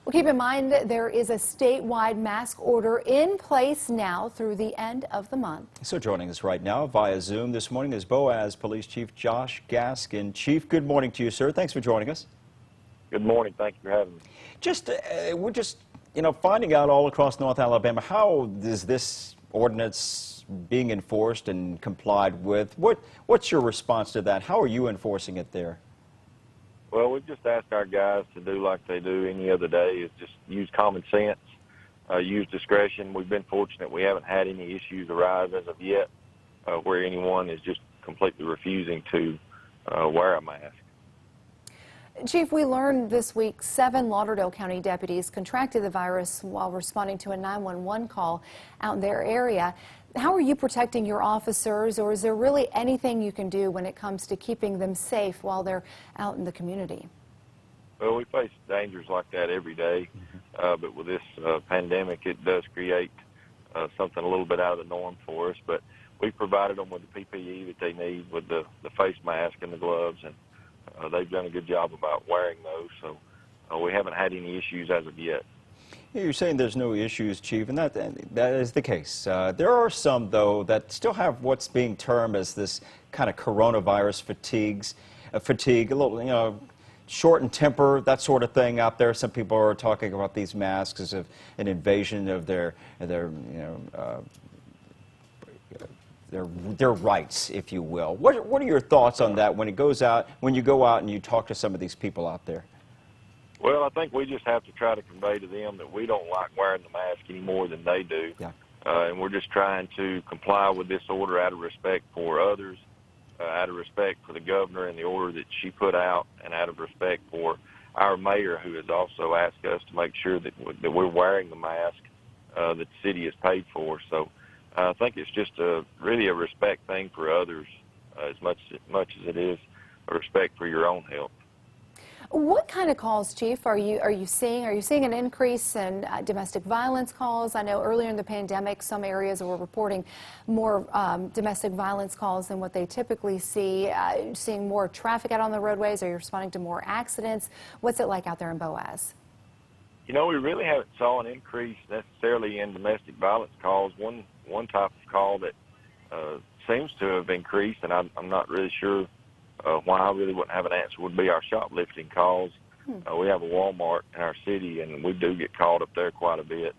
Well, keep in mind there is a statewide mask order in place now through the end of the month. So joining us right now via Zoom this morning is Boaz Police Chief Josh Gaskin. Chief, good morning to you, sir. Thanks for joining us. Good morning. Thank you for having me. We're just finding out all across North Alabama, how is this ordinance being enforced and complied with? What's your response to that? How are you enforcing it there? Well, we've just asked our guys to do like they do any other day, is just use common sense, use discretion. We've been fortunate we haven't had any issues arise as of yet where anyone is just completely refusing to wear a mask. Chief, we learned this week 7 Lauderdale County deputies contracted the virus while responding to a 911 call out in their area. How are you protecting your officers, or is there really anything you can do when it comes to keeping them safe while they're out in the community? Well, we face dangers like that every day, but with this pandemic, it does create something a little bit out of the norm for us. But we've provided them with the PPE that they need, with the face mask and the gloves, and they've done a good job about wearing those, so we haven't had any issues as of yet. You're saying there's no issues, Chief, and that is the case. There are some, though, that still have what's being termed as this kind of coronavirus fatigue, a little, shortened temper, that sort of thing out there. Some people are talking about these masks as an invasion of their rights, if you will. What are your thoughts on that when you go out and you talk to some of these people out there? Well, I think we just have to try to convey to them that we don't like wearing the mask any more than they do. Yeah. And we're just trying to comply with this order out of respect for others, out of respect for the governor and the order that she put out, and out of respect for our mayor, who has also asked us to make sure that we're wearing the mask that the city has paid for. So I think it's just really a respect thing for others as much as it is a respect for your own health. What kind of calls, Chief, are you seeing? Are you seeing an increase in domestic violence calls? I know earlier in the pandemic, some areas were reporting more domestic violence calls than what they typically see. Seeing more traffic out on the roadways? Are you responding to more accidents? What's it like out there in Boaz? We really haven't saw an increase necessarily in domestic violence calls. One type of call that seems to have increased, and I'm not really sure why, I really wouldn't have an answer, would be our shoplifting calls. We have a Walmart in our city, and we do get called up there quite a bit.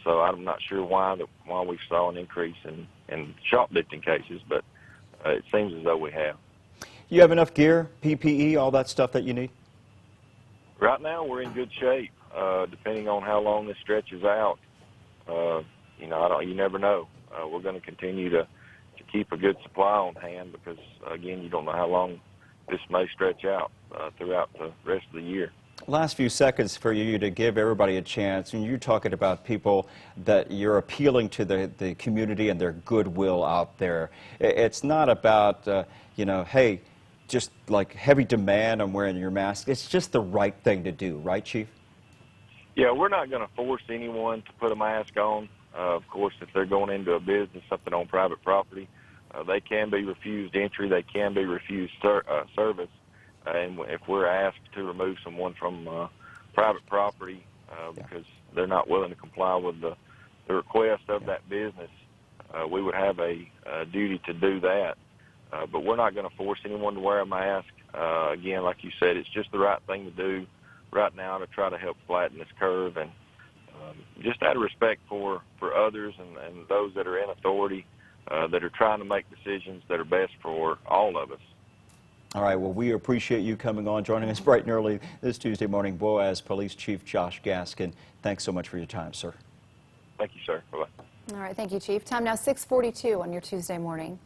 So I'm not sure why we saw an increase in shoplifting cases, but it seems as though we have. You have enough gear, PPE, all that stuff that you need? Right now, we're in good shape. Depending on how long this stretches out, you never know. We're going to continue to keep a good supply on hand, because again, you don't know how long this may stretch out throughout the rest of the year. Last few seconds for you to give everybody a chance, and you're talking about people that you're appealing to the community and their goodwill out there. It's not about hey, just like heavy demand on wearing your mask. It's just the right thing to do, right, Chief? Yeah, we're not going to force anyone to put a mask on. Of course, if they're going into a business, something on private property, they can be refused entry, they can be refused service, and if we're asked to remove someone from private property because they're not willing to comply with the request of that business, we would have a duty to do that. But we're not going to force anyone to wear a mask. Again, like you said, it's just the right thing to do right now to try to help flatten this curve, and just out of respect for others and those that are in authority, that are trying to make decisions that are best for all of us. All right, well, we appreciate you coming on, joining us bright and early this Tuesday morning. Boaz Police Chief Josh Gaskin, thanks so much for your time, sir. Thank you, sir. Bye-bye. All right, thank you, Chief. Time now 6:42 on your Tuesday morning.